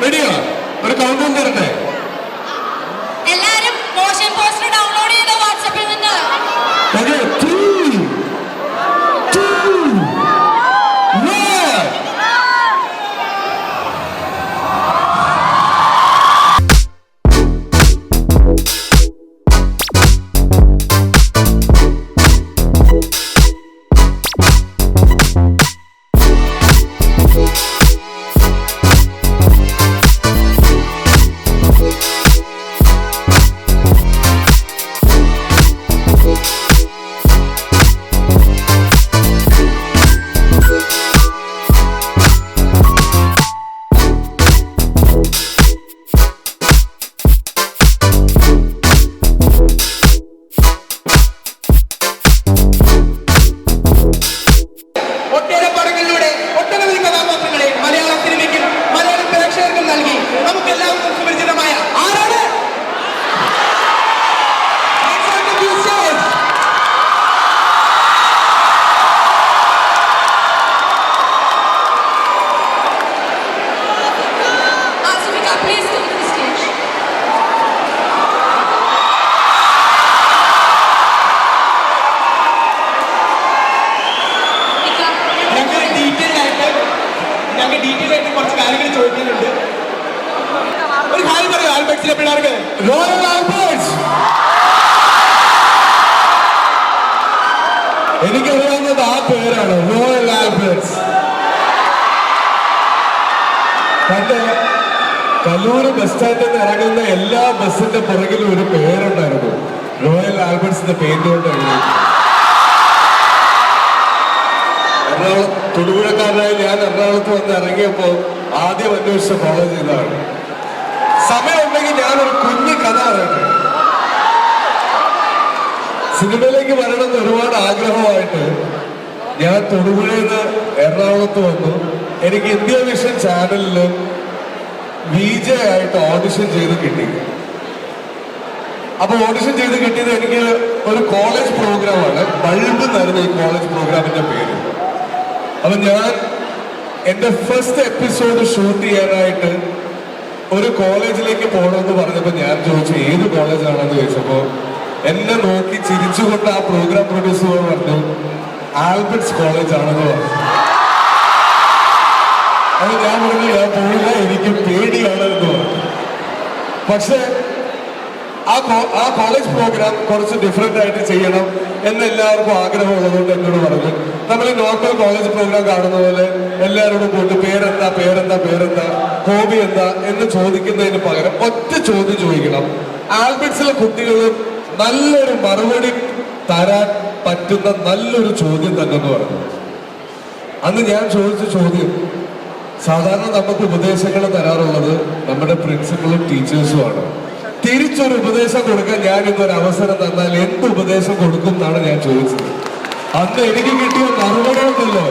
റെഡിയോ? ഒരു count down തരട്ടെ. എല്ലാരും മോഷൻ പോസ്റ്റർ ഡൗൺലോഡ് ചെയ്തോ വാട്സാപ്പിൽ നിന്ന്? ഓക്കേ, 3 2 1. Royal Albert's. എനിക്കറിയാവുന്നത് ആ പേരാണ്, റോയൽ ആൽബർട്ട്സ്. പണ്ട് കല്ലൂര് ബസ് സ്റ്റാൻഡിൽ നിന്ന് ഇറങ്ങുന്ന എല്ലാ ബസ്സിന്റെ പുറകിലും ഒരു പേരുണ്ടായിരുന്നു, റോയൽ ആൽബർട്ട്സിന്റെ പെയിന്റ് കൊണ്ട് എഴുതി. എറണാകുളം തൊടുപുഴക്കാരനായി ഞാൻ എറണാകുളത്ത് വന്ന് ഇറങ്ങിയപ്പോൾ ആദ്യം അന്വേഷിച്ച കോളേജ് ഇതാണ്. സമയമുണ്ടെങ്കിൽ ഞാനൊരു കുഞ്ഞു കഥ പറയട്ടെ. സിനിമയിലേക്ക് വരണമെന്ന് ഒരുപാട് ആഗ്രഹമായിട്ട് ഞാൻ തൊടുപുഴയിൽ നിന്ന് എറണാകുളത്ത് വന്നു. എനിക്ക് ഇന്ത്യ വിഷൻ ചാനലിൽ VJ ആയിട്ട് ഓഡിഷൻ ചെയ്ത് കിട്ടി. അപ്പൊ ഓഡിഷൻ ചെയ്ത് കിട്ടിയത് എനിക്ക് ഒരു കോളേജ് പ്രോഗ്രാമാണ്, ബൾബ് എന്നായിരുന്നു ഈ കോളേജ് പ്രോഗ്രാമിന്റെ പേര്. അപ്പൊ ഞാൻ എന്റെ ഫസ്റ്റ് എപ്പിസോഡ് ഷൂട്ട് ചെയ്യാനായിട്ട് ഒരു കോളേജിലേക്ക് പോകണമെന്ന് പറഞ്ഞപ്പോ ഞാൻ ചോദിച്ചു ഏത് കോളേജാണെന്ന് ചോദിച്ചപ്പോ എന്നെ നോക്കി ചിരിച്ചുകൊണ്ട് ആ പ്രോഗ്രാം പ്രൊഡ്യൂസർ പറഞ്ഞു ആൽബർട്ട്സ് കോളേജ് ആണെന്ന് പറഞ്ഞു. അത് ഞാൻ പറഞ്ഞു ഞാൻ പോയില്ല, എനിക്ക് പേടിയാണെന്ന് പറഞ്ഞു. പക്ഷെ ആ കോളേജ് പ്രോഗ്രാം കുറച്ച് ഡിഫറെന്റ് ആയിട്ട് ചെയ്യണം എന്ന് എല്ലാവർക്കും ആഗ്രഹമുള്ളതുകൊണ്ട് എന്നോട് പറഞ്ഞു. നമ്മൾ ഈ നോർമൽ കോളേജ് പ്രോഗ്രാം കാണുന്ന പോലെ എല്ലാവരോടും പോയിട്ട് പേരെന്താ പേരെന്താ പേരെന്താ ഹോബി എന്താ എന്ന് ചോദിക്കുന്നതിന് പകരം ഒറ്റ ചോദ്യം ചോദിക്കണം. ആൽബർട്ട്സിലെ കുട്ടികളും നല്ലൊരു മറുപടി തരാൻ പറ്റുന്ന നല്ലൊരു ചോദ്യം തന്നെ എന്ന് പറഞ്ഞു. അന്ന് ഞാൻ ചോദിച്ച ചോദ്യം, സാധാരണ നമുക്ക് ഉപദേശങ്ങൾ തരാറുള്ളത് നമ്മുടെ പ്രിൻസിപ്പളും ടീച്ചേഴ്സുമാണ്. തിരിച്ചൊരു ഉപദേശം കൊടുക്കാൻ ഞാൻ ഇന്നൊരു അവസരം തന്നാൽ എന്ത് ഉപദേശം കൊടുക്കും എന്നാണ് ഞാൻ ചോദിച്ചത്. അന്ന് എനിക്ക് കിട്ടിയ മറുപടി ഉണ്ടല്ലോ,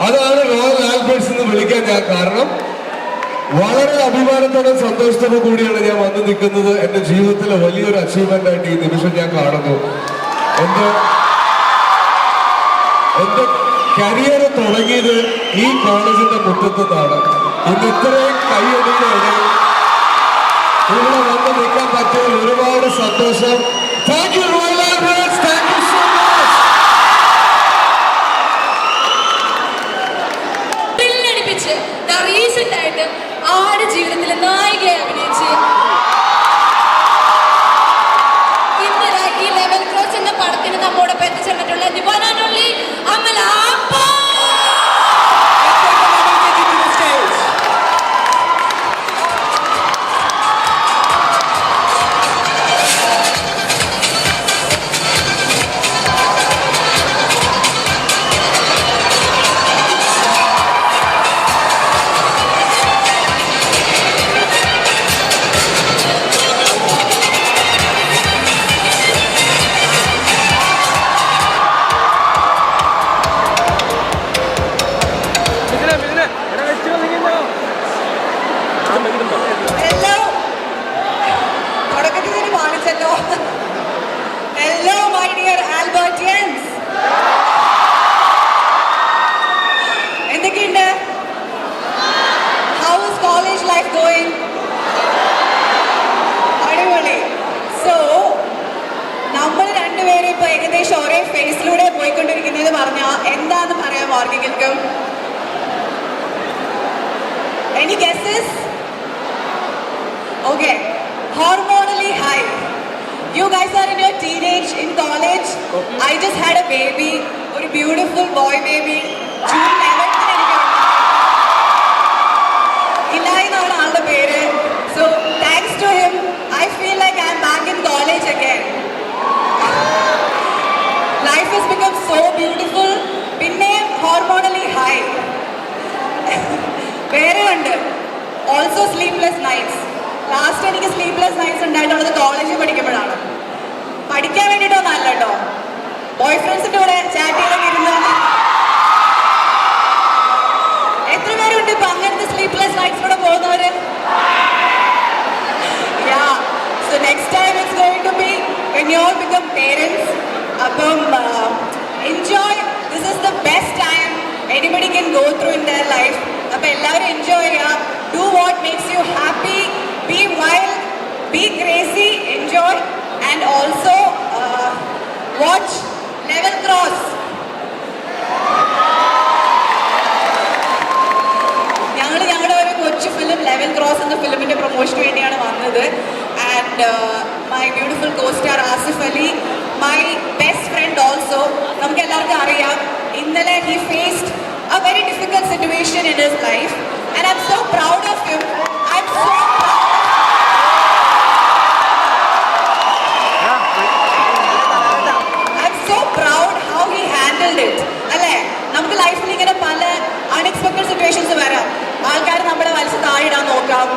അതാണ് റോയൽ ആൽബർട്ട്സ് എന്ന് വിളിക്കാൻ ഞാൻ കാരണം. വളരെ അഭിമാനത്തോടെ സന്തോഷത്തോടു കൂടിയാണ് ഞാൻ വന്നു നിൽക്കുന്നത്. എന്റെ ജീവിതത്തിലെ വലിയൊരു അച്ചീവ്മെന്റ് ആയിട്ട് ഈ നിമിഷം ഞാൻ കാണുന്നു. എന്റെ കരിയർ തുടങ്ങിയത് ഈ കോളേജിന്റെ മുറ്റത്തു നിന്നാണ്. ഇന്ന് ഇത്രയും കൈയടിയുടെ ഇടയിൽ ഇവിടെ വന്ന് നിൽക്കാൻ പറ്റിയതിൽ ഒരുപാട് സന്തോഷം. Thank you Royal Albert's, thank you so much. ത്രില്ലടിപ്പിച്ച് റീസെന്റ് ആയിട്ട് ആട് ജീവിതത്തിലെ നായികയെ അഭിനയിച്ച് ഇന്ന് ഈ ലെവൽ ക്രോസ് എന്ന പടത്തിന് നമ്മോടൊപ്പം എത്തിച്ചേർന്നിട്ടുള്ള ദിവാനാനുള്ളി Amala. Hello, my dear Albertians. How is college life ഫേസിലൂടെ പോയിക്കൊണ്ടിരിക്കുന്നത് പറഞ്ഞാൽ എന്താന്ന് പറയാം ആർക്കെങ്കിലും? Any guesses? Okay. Hormonally high. You guys are in your teenage, in college. I just had a baby, a beautiful boy baby. June 11th. Eli is the പേര്. So thanks to him, I feel like I'm back in college again. Life has become so beautiful. പിന്നെ hormonally high. വേറെ ഉണ്ട്. Also sleepless nights. Last എനിക്ക് sleepless nights ഉണ്ടായിട്ടുള്ളത് കോളേജിൽ പഠിക്കുമ്പോഴാണ്. പഠിക്കാൻ വേണ്ടിയിട്ടൊന്നും അല്ല കേട്ടോ, ബോയ് ഫ്രണ്ട്സിന്റെ കൂടെ ചാറ്റ് ചെയ്തൊക്കെ ഇരുന്ന്. എത്ര പേരുണ്ട് ഇപ്പൊ അങ്ങനത്തെ sleepless നൈറ്റ്സിലൂടെ പോകുന്നവര്? Yeah. So next time it's going to be when you all become parents. അപ്പം enjoy. This is the best time anybody can go through in their life. അപ്പം എല്ലാവരും എൻജോയ് ചെയ്യുക. Do what makes you happy. Be wild, be crazy, enjoy, and also watch Level Cross. ഞങ്ങളുടെ ഒരു കൊച്ചു film level cross എന്ന ഫിലിമിന്റെ പ്രൊമോഷന് വേണ്ടിയാണ് വന്നത്. And my beautiful co-star Asif Ali, my best friend also. നമുക്ക് എല്ലാവർക്കും അറിയാം, ഇന്നലെ he faced a very difficult situation in his life, and I'm so proud of him. I'm so proud. നമുക്ക് ലൈഫിൽ ഇങ്ങനെ പല അൺഎക്സ്പെക്ടഡ് സിറ്റുവേഷൻസ് വരാം. ആൾക്കാർ നമ്മളെ വലിച്ച് താഴെയിടാൻ നോക്കാം.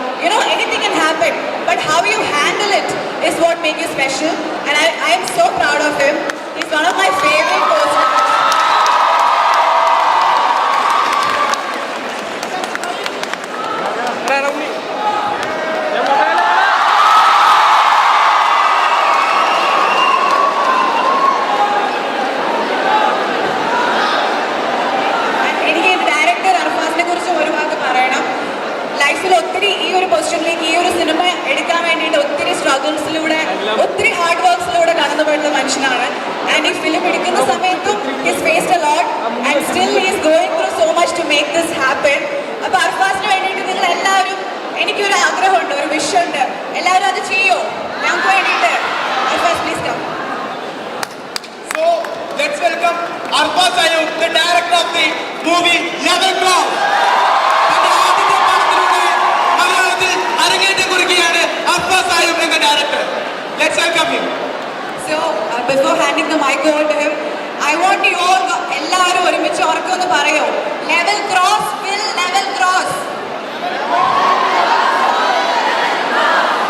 Anything can happen, but how you handle it is what makes you special, and I am so proud of him. He's one of my favorite co-stars. പൊസിഷനിലേക്ക് ഈ ഒരു സിനിമ എടുക്കാൻ വേണ്ടിയിട്ട് ഒത്തിരി സ്ട്രഗിൾസിലൂടെ, ഒത്തിരി ഹാർഡ് വർക്ക്സിലൂടെ കടന്നുപോയിട്ടുള്ള മനുഷ്യനാണ്. ആൻഡ് ഈ ഫിലിം എടുക്കുന്ന സമയത്തും he's faced a lot and still he is going through so much to make this happen. അപ്പോൾ അർഫാസിന് വേണ്ടിയിട്ട് നിങ്ങൾ എല്ലാവരും, എനിക്കൊരു ആഗ്രഹമുണ്ട്, ഒരു വിഷുണ്ട്, എല്ലാവരും അത് ചെയ്യോ ഞങ്ങൾക്ക് വേണ്ടിയിട്ട്? Arfaz please come. So let's welcome Arfaz Ayub, the director of the movie Level Cross. Arfaz Ayub is the director. Let's welcome him. So before handing the mic over to him, I want you all, എല്ലാവരും ഒരുമിച്ച് ഓർക്കൊന്ന് പറയോ, level cross will level cross.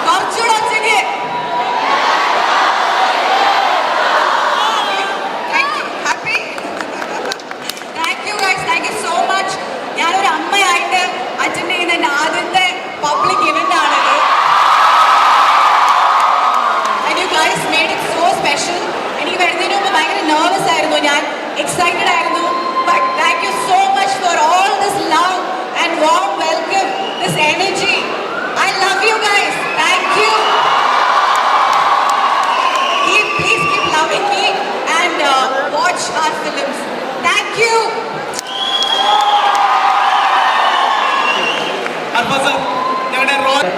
കുറച്ചുകൂടെ ഒച്ചയ്ക്ക്. Happy? Thank you guys, thank you so much. ഞാനൊരു അമ്മയായിട്ട് attend ചെയ്യുന്ന എൻ്റെ ആദ്യത്തെ പബ്ലിക് ഇവന്റ് ആണിത്. Guys made it so special. എനിക്ക് വരുന്നതിന് മുമ്പ് ഭയങ്കര നെർവസ് ആയിരുന്നു, ഞാൻ എക്സൈറ്റഡ് ആയിരുന്നു. But thank you so much for all this love and warm welcome, this energy. I love you guys. Thank you. Please keep loving me and watch our films. Thank you.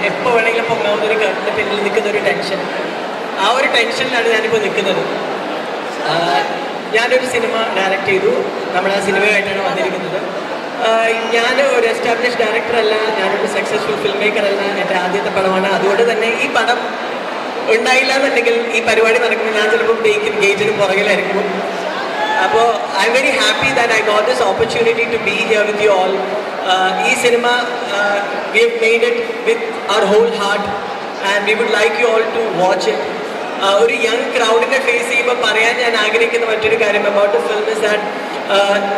എപ്പോൾ വേണമെങ്കിലും പൊങ്ങാവുന്ന ഒരു കണ്ണിന് പിന്നിൽ നിൽക്കുന്ന ഒരു tension, ആ ഒരു ടെൻഷനിലാണ് ഞാനിപ്പോൾ നിൽക്കുന്നത്. ഞാനൊരു സിനിമ ഡയറക്റ്റ് ചെയ്തു, നമ്മൾ ആ സിനിമയായിട്ടാണ് വന്നിരിക്കുന്നത്. ഞാൻ ഒരു എസ്റ്റാബ്ലിഷ് ഡയറക്ടർ അല്ല, ഞാനൊരു സക്സസ്ഫുൾ ഫിലിം മേക്കർ അല്ല. എൻ്റെ ആദ്യത്തെ പടമാണ്. അതുകൊണ്ട് തന്നെ ഈ പടം ഉണ്ടായില്ല എന്നുണ്ടെങ്കിൽ ഈ പരിപാടി നടക്കുമ്പോൾ ഞാൻ ചിലപ്പോൾ ഗേജിന് പുറകിലായിരിക്കും. അപ്പോൾ I'm very happy that I got this opportunity to be here with you all. ഈ cinema we have made it with our whole heart and we would like you all to watch it. ഒരു young ക്രൗഡിനെ face ചെയ്യുമ്പോൾ പറയാൻ ഞാൻ ആഗ്രഹിക്കുന്ന മറ്റൊരു കാര്യം about film is that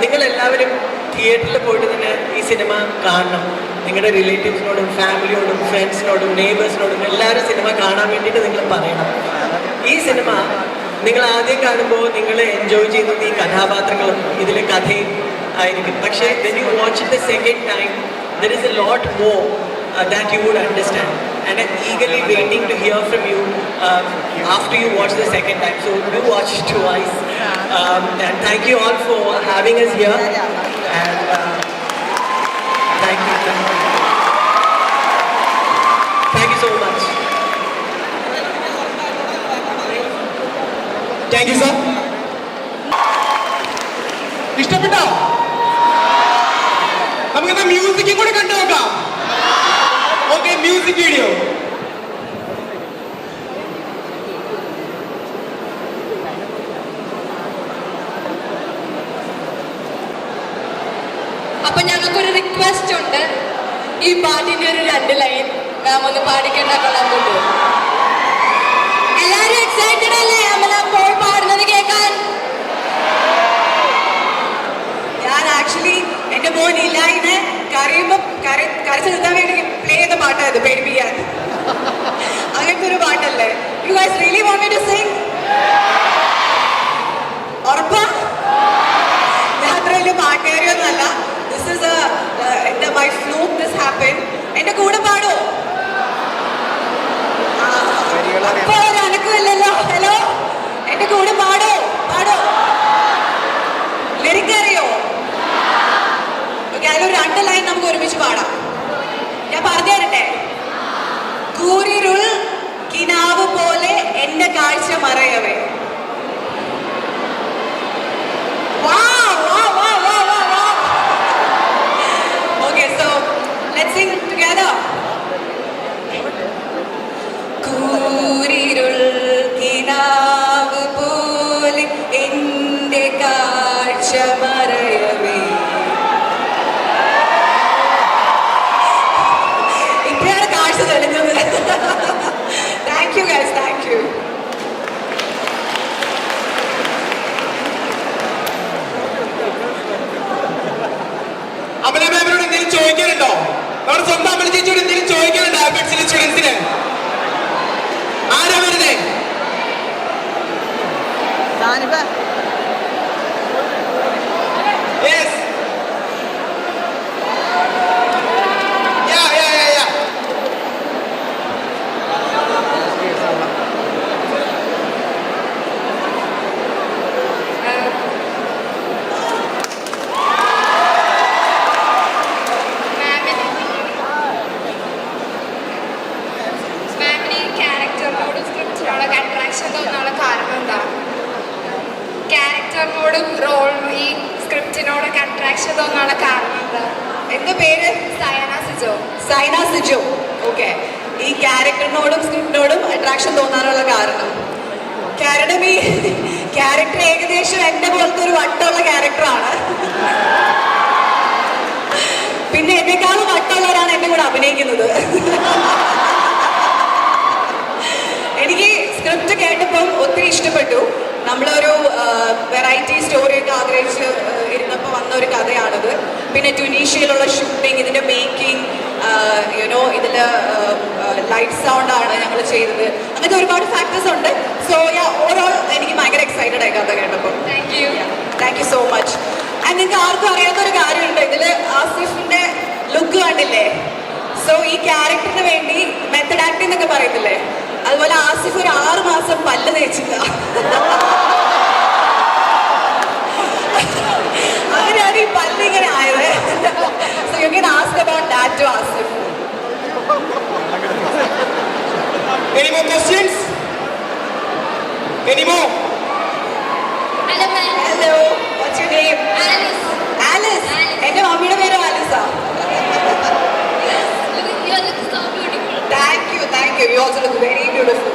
നിങ്ങളെല്ലാവരും തിയേറ്ററിൽ പോയിട്ട് തന്നെ ഈ സിനിമ കാണണം. നിങ്ങളുടെ റിലേറ്റീവ്സിനോടും ഫാമിലിയോടും ഫ്രണ്ട്സിനോടും നെയ്ബേഴ്സിനോടും എല്ലാവരും സിനിമ കാണാൻ വേണ്ടിയിട്ട് നിങ്ങൾ പറയണം. ഈ സിനിമ നിങ്ങൾ ആദ്യം കാണുമ്പോൾ നിങ്ങൾ എൻജോയ് ചെയ്യുന്നത് ഈ കഥാപാത്രങ്ങളും ഇതിലെ കഥയും ആയിരിക്കും. പക്ഷേ when you watch it the second time, there is a lot more that you would understand, and I'm eagerly waiting to hear from you after you watch the second time. So do watch it twice. And thank you all for having us here. And thank you. Thank you so much. Thank you sir. ഇഷ്ടപ്പെട്ടോ? നമുക്കെന്താ മ്യൂസിക്കും കൂടെ കണ്ടു നോക്കാം. Okay, music video. അപ്പൊ ഞങ്ങൾക്കൊരു request ഉണ്ട്. ഈ പാട്ടിന്റെ ഒരു 2 ലൈൻ മാം ഒന്ന് പാടിക്കേണ്ട കൊള്ളാൻ കൊണ്ടു. എല്ലാരും എക്സൈറ്റഡ് അല്ലേ അമല പോൾ പാടുന്നത് കേൾക്കാൻ? ഞാൻ ആക്ച്വലി എന്റെ മോൻ ഇലായിനെ കരയുമ്പോ കരച്ചു നിർത്താൻ വേണ്ടി പ്ലേ ചെയ്ത പാട്ടായത്, പേടിപ്പിക്കാൻ. അങ്ങനത്തെ ഒരു പാട്ടല്ലേ? You guys really want me to sing? ഉറപ്പാ? ഞാൻ അത്ര വലിയ പാട്ടുകാരിയൊന്നുമല്ല. ദിസ് ഇസ് എന്റെ മൈ ഫ്ലൂക്ക്, ദിസ് ഹാപ്പൻ. എന്റെ കൂടെ പാടോ? അപ്പൊ ഒരു അനക്കമില്ലല്ലോ. ഹലോ, എന്റെ കൂടെ പാടോ? പാടോ? ലിറിക് അറിയോ? ഓക്കെ, അതിലൊരു 2 ലൈൻ നമുക്ക് ഒരുമിച്ച് പാടാം. ഞാൻ പറഞ്ഞു തരട്ടെ. കൂരിരുൾ കിനാവ് പോലെ എന്റെ കാഴ്ച മറയവേ. Okay, so let's sing together. കൂരിരുൾ കിനാവ് പോലെ എന്റെ കാഴ്ച മറയവേ. ഇപ്പോഴാണ് കാഴ്ച തെളിഞ്ഞത്. Thank you guys, thank you. Amala മാമിനോട് എന്തെങ്കിലും ചോദിക്കാനുണ്ടോ? നമ്മുടെ സ്വന്തം അമല ചേച്ചിയോട് എന്തെങ്കിലും ചോദിക്കാനുണ്ടോ? ആൽബർട്സിലെ സ്റ്റുഡൻസിന് ആരാ വരുന്നേ? Yes. Yeah. മാമിന് ഈ ക്യാരക്ടറിനോടും സ്ക്രിപ്റ്റിനോടൊക്കെ അട്രാക്ഷൻ തോന്നാനുള്ള കാരണം എന്താ? ക്യാരക്ടറിനോടും ഈ സ്ക്രിപ്റ്റിനോടൊക്കെ അട്രാക്ഷൻ തോന്നാനുള്ള കാരണം എന്താ? എന്റെ പേര് സയന സിജോ. സൈന സിജോ. ഓക്കെ, ഈ ക്യാരക്ടറിനോടും സ്ക്രിപ്റ്റിനോടും അട്രാക്ഷൻ തോന്നാനുള്ള കാരണം ഈ ക്യാരക്ടർ ഏകദേശം എന്റെ പോലത്തെ ഒരു വട്ടമുള്ള ക്യാരക്ടറാണ്. പിന്നെ എന്നെക്കാളും വട്ടമുള്ളവരാണ് എന്റെ കൂടെ അഭിനയിക്കുന്നത്. എനിക്ക് സ്ക്രിപ്റ്റ് കേട്ടപ്പം ഒത്തിരി ഇഷ്ടപ്പെട്ടു. നമ്മളൊരു വെറൈറ്റി സ്റ്റോറിയൊക്കെ ആഗ്രഹിച്ച് ഇരുന്നപ്പോൾ വന്ന ഒരു കഥയാണിത്. പിന്നെ ട്യൂണീഷ്യയിലുള്ള ഷൂട്ടിംഗ്, ഇതിൻ്റെ മേക്കിംഗ്, യുനോ ഇതിൽ ലൈറ്റ് സൗണ്ടാണ് ഞങ്ങൾ ചെയ്തത്. അങ്ങനത്തെ ഒരുപാട് ഫാക്ടേഴ്സ് ഉണ്ട്. സോ ഓവറോൾ എനിക്ക് ഭയങ്കര എക്സൈറ്റഡ് ആയി കഥ കേട്ടപ്പോൾ. Thank you so much. And നിങ്ങൾക്ക് ആർക്കും അറിയാത്തൊരു കാര്യമുണ്ട്, ഇതിൽ ആസിഫിൻ്റെ ലുക്ക് കണ്ടില്ലേ? സോ ഈ ക്യാരക്ടറിന് വേണ്ടി മെത്തഡ് ആക്ടിംഗ് എന്നൊക്കെ പറയത്തില്ലേ, അതുപോലെ ആസിഫ് ഒരു 6 മാസം പല്ല് തേച്ചില്ല. അങ്ങനെയാണ് ഈ പല്ല് ഇങ്ങനെ ആയത്. So you can ask about that to Asif. Any more questions? Any more? Hello, ma'am. Hello, what's your name? Alice. Alice. എൻ്റെ മമ്മിയുടെ പേര് ആലിസാ. You look so beautiful. Thank you. You also look very beautiful.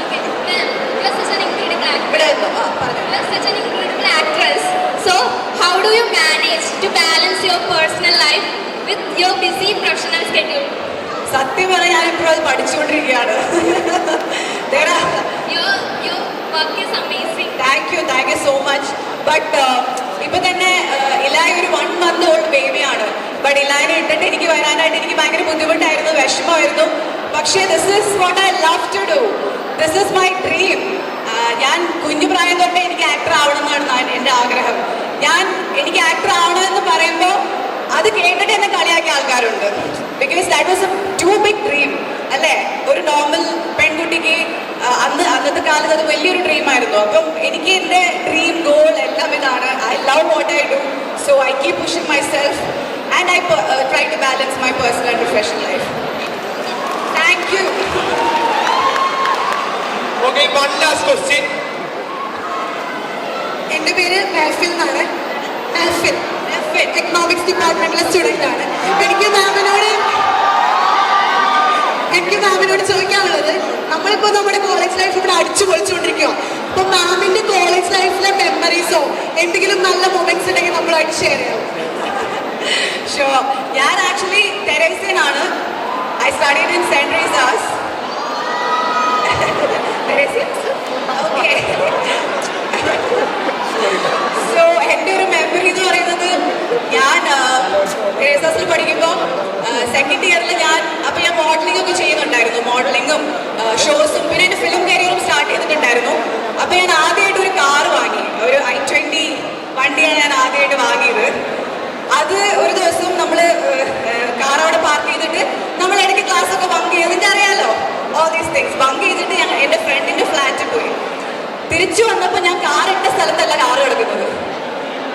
Okay, ma'am, you are such an incredible actor. ഇവിടെ ഇരുന്നോ? പറഞ്ഞു. You are such an incredible actress. So, how do you manage to balance your personal life with your busy professional schedule? സത്യം പറഞ്ഞാൽ ഞാൻ ഇപ്പോഴും അത് പഠിച്ചുകൊണ്ടിരിക്കുകയാണ്. Your work is amazing. Thank you so much. But ഇപ്പൊ തന്നെ ഇലായി ഒരു 1 month old ബേബിയാണ്. ബട്ട് ഇലായിനെ ഇട്ടിട്ട് എനിക്ക് വരാനായിട്ട് എനിക്ക് ഭയങ്കര ബുദ്ധിമുട്ടായിരുന്നു, വിഷമമായിരുന്നു. പക്ഷേ this is what I love to do. This is my dream. ഞാൻ കുഞ്ഞു പ്രായം തൊട്ടേ എനിക്ക് ആക്ടർ ആവണം എന്നാണ് എൻ്റെ ആഗ്രഹം. എനിക്ക് ആക്ടർ ആവണമെന്ന് പറയുമ്പോൾ അത് കേട്ടിട്ട് എന്നെ കളിയാക്കിയ ആൾക്കാരുണ്ട്. Because that was a too big dream. അല്ലേ ഒരു നോർമൽ പെൺകുട്ടിക്ക് അന്നത്തെ കാലത്ത് അത് വലിയൊരു ഡ്രീം ആയിരുന്നു. അപ്പം എനിക്ക് എൻ്റെ ഡ്രീം ഗോൾ എല്ലാം ഇതാണ്. I love what I do, so I keep pushing myself and I try to balance my personal and professional life. Thank you. Okay, one last question. എൻ്റെ പേര് മെഹഫിൽ എന്നാണ്. മെഹഫിൽ എക്കണോമിക്സ് ഡിപ്പാർട്ട്മെന്റിലെ സ്റ്റുഡൻ്റ് ആണ്. എനിക്ക് മാമിനോട് ചോദിക്കാനുള്ളത്, നമ്മളിപ്പോൾ നമ്മുടെ കോളേജ് ലൈഫ് ഇവിടെ അടിച്ചു പൊളിച്ചുകൊണ്ടിരിക്കുക. അപ്പോൾ മാമിൻ്റെ കോളേജ് ലൈഫിലെ മെമ്മറീസോ എന്തെങ്കിലും നല്ല മൊമെന്റ്സ് ഉണ്ടെങ്കിൽ നമ്മളായിട്ട് ഷെയർ ചെയ്യാം. ഷുവർ. ഞാൻ ആക്ച്വലി തെരേസ്യനാണ്. I studied in Saint Teresa's. Okay. So എൻ്റെ ഒരു മെമ്മറി എന്ന് പറയുന്നത്, ഞാൻ തെരേസാസിൽ പഠിക്കുമ്പോൾ സെക്കൻഡ് ഇയറിൽ ഞാൻ മോഡലിംഗ് ഒക്കെ ചെയ്യുന്നുണ്ടായിരുന്നു. മോഡലിങ്ങും ഷോസും പിന്നെ എൻ്റെ ഫിലിം കരിയറും സ്റ്റാർട്ട് ചെയ്തിട്ടുണ്ടായിരുന്നു. അപ്പോൾ ഞാൻ ആദ്യമായിട്ട് ഒരു കാർ വാങ്ങി. ഒരു i20 വണ്ടിയാണ് ഞാൻ ആദ്യമായിട്ട് വാങ്ങിയത്. അത് ഒരു ദിവസം നമ്മൾ കാർ അവിടെ പാർക്ക് ചെയ്തിട്ട് നമ്മൾ ഇടയ്ക്ക് ക്ലാസ് ഒക്കെ ബങ്ക് ചെയ്തിട്ട് അറിയാലോ, ഓൾ ദീസ് തിങ്സ് ബങ്ക് ചെയ്തിട്ട് ഞാൻ എൻ്റെ ഫ്രണ്ടിൻ്റെ ഫ്ലാറ്റിൽ പോയി. തിരിച്ചു വന്നപ്പോൾ ഞാൻ കാർ ഇട്ട സ്ഥലത്തല്ല കാർ കിടക്കുന്നത്.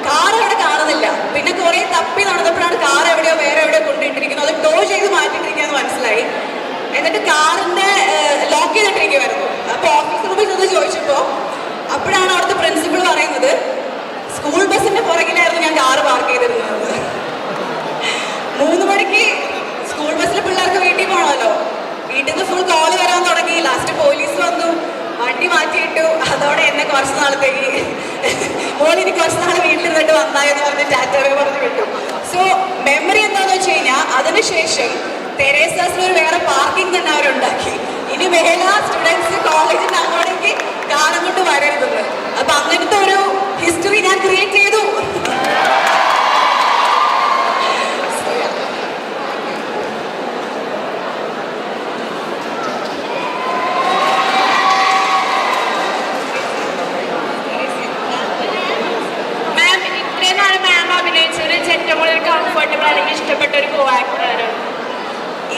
കാർ അവിടെ കാണുന്നില്ല. പിന്നെ കുറെ തപ്പി നടന്നപ്പോഴാണ് കാർ എവിടെയോ വേറെ എവിടെയോ കൊണ്ടിട്ടിരിക്കുന്നത്. അത് ടോ ചെയ്ത് മാറ്റിയിട്ടിരിക്കാന്ന് മനസ്സിലായി. എന്നിട്ട് കാറിന്റെ ലോക്ക് ചെയ്തിട്ടിരിക്കുമായിരുന്നു. അപ്പോൾ ഓഫീസ് റൂമിൽ നിന്ന് ചോദിച്ചപ്പോൾ അപ്പോഴാണ് അവിടുത്തെ പ്രിൻസിപ്പൾ പറയുന്നത്, സ്കൂൾ ബസ്സിന്റെ പുറകിലായിരുന്നു ഞാൻ കാർ പാർക്ക് ചെയ്തിരുന്നത്. 3 മണിക്ക് സ്കൂൾ ബസ്സിൽ പിള്ളേർക്ക് വീട്ടിൽ പോകണമല്ലോ. വീട്ടിൽ നിന്ന് ഫുൾ കോള് വരാൻ തുടങ്ങി. ലാസ്റ്റ് പോലീസ് വന്നു, വണ്ടി മാറ്റിയിട്ടു. അതോടെ എന്നെ കുറച്ച് നാളത്തേക്ക് മോളിനി കുറച്ച് നാൾ വീട്ടിലിരുന്നിട്ട് വന്നായെന്ന് പറഞ്ഞ് ടാറ്റവേ പറഞ്ഞ് വിട്ടു. സോ മെമ്മറി എന്താണെന്ന് വെച്ച് കഴിഞ്ഞാൽ, അതിനുശേഷം തെരേസാസിൽ ഒരു വേറെ പാർക്കിംഗ് തന്നെ അവരുണ്ടാക്കി. ഇനി മേല സ്റ്റുഡൻസ് കോളേജിൻ്റെ അങ്ങോട്ടേക്ക് കാറും കൊണ്ട് വരരുത്. അപ്പൊ അങ്ങനത്തെ ഒരു ഹിസ്റ്ററി ഞാൻ ക്രിയേറ്റ് ചെയ്തു.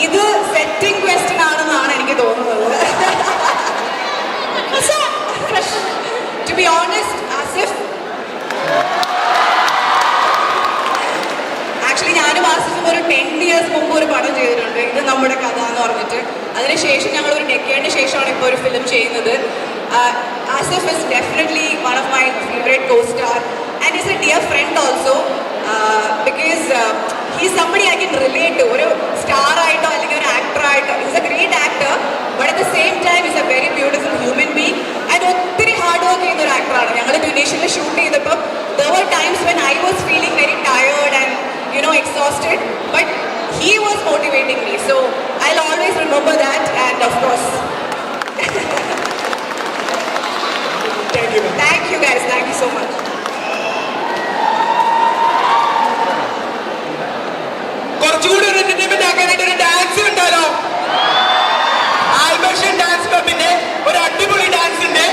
ഇത് സെറ്റിംഗ് ക്വസ്റ്റ്യൻ ആണെന്നാണ് എനിക്ക് തോന്നുന്നത്. To be honest, Asif actually ഞാനും ആസിഫും ഒരു 10 years മുമ്പ് ഒരു പടം ചെയ്തിട്ടുണ്ട്, ഇത് നമ്മുടെ കഥ എന്ന് പറഞ്ഞിട്ട്. അതിനുശേഷം ഞങ്ങൾ ഒരു ഡെക്കേഡിന് ശേഷമാണ് ഇപ്പോൾ ഒരു ഫിലിം ചെയ്യുന്നത്. Asif is definitely one of my favourite co-star and is a dear friend also, because he's somebody I can relate to. ഒരു സ്റ്റാർ ആയിട്ടോ അല്ലെങ്കിൽ ഒരു ആക്ടർ ആയിട്ടോ, he's a great actor, but at the same time he's a very beautiful human being and ഒത്തിരി hard work ചെയ്യുന്ന ഒരു ആക്ടറാണ്. ഞങ്ങൾ ട്യൂണീഷ്യയിൽ ഷൂട്ട് ചെയ്തപ്പോൾ there were times when I was feeling very tired and exhausted, but he was motivating me, so I'll always remember that. And of course thank you guys, thank you so much. കുറച്ചുകൂടി ഒരു entertainment ആക്കാനായിട്ട് ഒരു dance ഉണ്ടല്ലോ. ആൽബർഷൻ dance ക്ലബിന്റെ ഒരു അടിപൊളി dance ഉണ്ട്.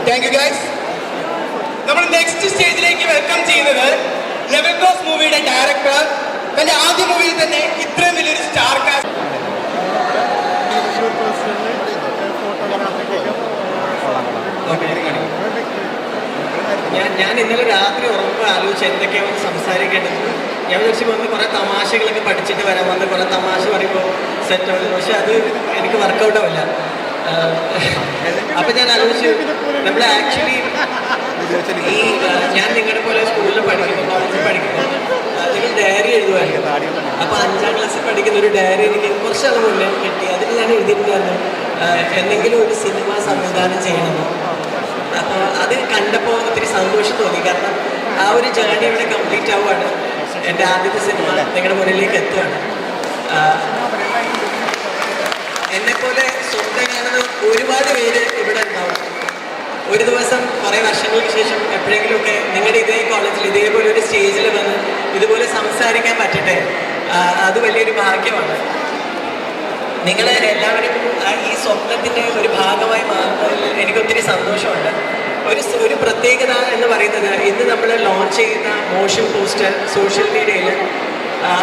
Thank you guys. നമ്മൾ നെക്സ്റ്റ് സ്റ്റേജിലേക്ക് വെൽക്കം ചെയ്യുന്നത് ലെവൽ ക്രോസ് മൂവിയുടെ ഡയറക്ടർ. തന്റെ ആദ്യ മൂവിയിൽ തന്നെ ഇത്രയും വലിയൊരു സ്റ്റാർ കാസ്റ്റ്. ഞാൻ ഇന്നലെ രാത്രി ഉറങ്ങുമ്പോൾ ആലോചിച്ച് എന്തൊക്കെയാണ് സംസാരിക്കേണ്ടത്. ഞാൻ വിചാരിച്ചു വന്ന് കുറേ തമാശകളൊക്കെ പഠിച്ചിട്ട് വരാൻ, വന്ന് കുറേ തമാശ പറയുമ്പോൾ സെറ്റ് ആവില്ല. പക്ഷെ അത് എനിക്ക് വർക്കൗട്ട് ആവില്ല. അപ്പം ഞാൻ ആലോചിച്ചു, നമ്മൾ ആക്ച്വലി ഈ ഞാൻ നിങ്ങളുടെ പോലെ സ്കൂളിൽ പഠിക്കുമ്പോൾ, കോളേജിൽ പഠിക്കുമ്പോൾ നിങ്ങൾ ഡയറി എഴുതുമായിരുന്നു. അപ്പോൾ 5ാം ക്ലാസ്സിൽ പഠിക്കുന്ന ഒരു ഡയറി എനിക്ക് കുറച്ച് നാൾ മുന്നേ കിട്ടി. അതിൽ ഞാൻ എഴുതിയിട്ടുണ്ടായിരുന്നു എന്തെങ്കിലും ഒരു സിനിമ സംവിധാനം ചെയ്യണമെന്ന്. അപ്പോൾ അത് കണ്ടപ്പോൾ ഒത്തിരി സന്തോഷം തോന്നി. കാരണം ആ ഒരു ജേർണി ഇവിടെ കംപ്ലീറ്റ് ആവുകയാണ്. എൻ്റെ ആദ്യത്തെ സിനിമ നിങ്ങളുടെ മുന്നിലേക്ക് എത്തുകയാണ്. എന്നെപ്പോലെ സ്വന്തം കാണുന്ന ഒരുപാട് പേര് ഇവിടെ ഉണ്ടാവും. ഒരു ദിവസം കുറേ വർഷങ്ങൾക്ക് ശേഷം എപ്പോഴെങ്കിലുമൊക്കെ നിങ്ങളുടെ ഇതേ കോളേജിൽ ഇതേപോലെ ഒരു സ്റ്റേജിൽ വന്ന് ഇതുപോലെ സംസാരിക്കാൻ പറ്റട്ടെ. അത് വലിയൊരു ഭാഗ്യമാണ്. നിങ്ങൾ എല്ലാവരും ഈ സ്വപ്നത്തിൻ്റെ ഒരു ഭാഗമായി മാറുന്നതിൽ എനിക്കൊത്തിരി സന്തോഷമുണ്ട്. ഒരു പ്രത്യേകത എന്ന് പറയുന്നത് ഇന്ന് നമ്മൾ ലോഞ്ച് ചെയ്യുന്ന മോഷൻ പോസ്റ്റർ സോഷ്യൽ മീഡിയയിൽ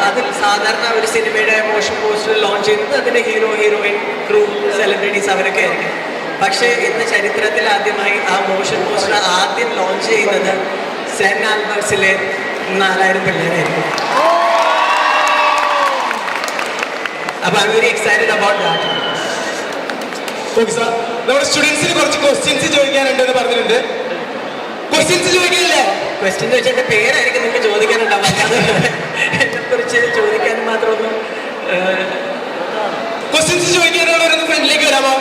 അതിൽ സാധാരണ ഒരു സിനിമയുടെ മോഷൻ പോസ്റ്റർ ലോഞ്ച് ചെയ്യുന്നത് അതിൻ്റെ ഹീറോ ഹീറോയിൻ ക്രൂ സെലിബ്രിറ്റീസ് അവരൊക്കെ ആയിരിക്കും. പക്ഷേ ഇന്ന് ചരിത്രത്തിൽ ആദ്യമായി ആ മോഷൻ പോസ്റ്റർ ആദ്യം ലോഞ്ച് ചെയ്യുന്നത് സെൻറ്റ് ആൽബർട്സിലെ 4000 പിള്ളേരായിരിക്കും. അപ്പോൾ I'm very excited about that. Okay sir, നമ്മുടെ സ്റ്റുഡൻസിന് കുറച്ച് ക്വസ്റ്റ്യൻസ് ചോദിക്കാനുണ്ടെന്ന് പറഞ്ഞിട്ടുണ്ട്. ക്വസ്റ്റ്യൻസ് ചോദിക്കാനില്ലേ? ക്വസ്റ്റ്യൻ ചോദിച്ചാൽ എൻ്റെ പേരായിരിക്കും നിങ്ങൾക്ക് ചോദിക്കാനുണ്ടാവും, അല്ലാതെ എന്നെക്കുറിച്ച് ചോദിക്കാൻ മാത്രമൊന്നും. ക്വസ്റ്റ്യൻസ് ചോദിക്കാനുള്ളവരൊന്ന് ഫ്രണ്ടിലേക്ക് വരാമോ?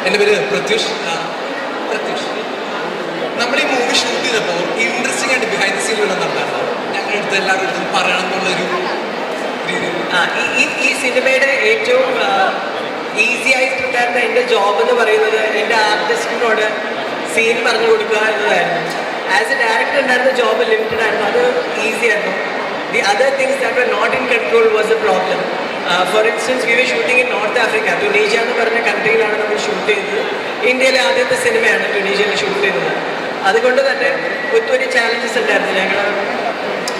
എൻ്റെ പേര് പ്രത്യുഷ്. നമ്മൾ ഈ മൂവി ഷൂട്ട് ചെയ്തപ്പോൾ ഇൻട്രസ്റ്റിംഗ് ആയിട്ട് ബിഹൈൻഡ് ദ സീൻ നടന്നായിരുന്നു. ഞങ്ങളുടെ അടുത്ത് എല്ലാവരും പറയണം എന്നുള്ളൊരു ഈ സിനിമയുടെ ഏറ്റവും ഈസി ആയിട്ടുണ്ടായിരുന്ന എൻ്റെ ജോബ് എന്ന് പറയുന്നത് എൻ്റെ ആർട്ടിസ്റ്റിനോട് സീൻ പറഞ്ഞു കൊടുക്കുക എന്നതായിരുന്നു. ആസ് എ ഡയറക്ടർ ഉണ്ടായിരുന്ന ജോബ് ലിമിറ്റഡ് ആയിരുന്നു, അത് ഈസി ആയിരുന്നു. The other things that were not in control was a problem. For instance we were shooting in North Africa. Tunisia എന്ന് പറഞ്ഞ കൺട്രിയിലാണ് നമ്മൾ ഷൂട്ട് ചെയ്തത്. ഇന്ത്യയിലെ ആദ്യത്തെ സിനിമയാണ് ടുണീഷ്യയിൽ ഷൂട്ട് ചെയ്തത്. അതുകൊണ്ട് തന്നെ ഒത്തിരി ചാലഞ്ചസ് ഉണ്ടായിരുന്നു. ഞങ്ങൾ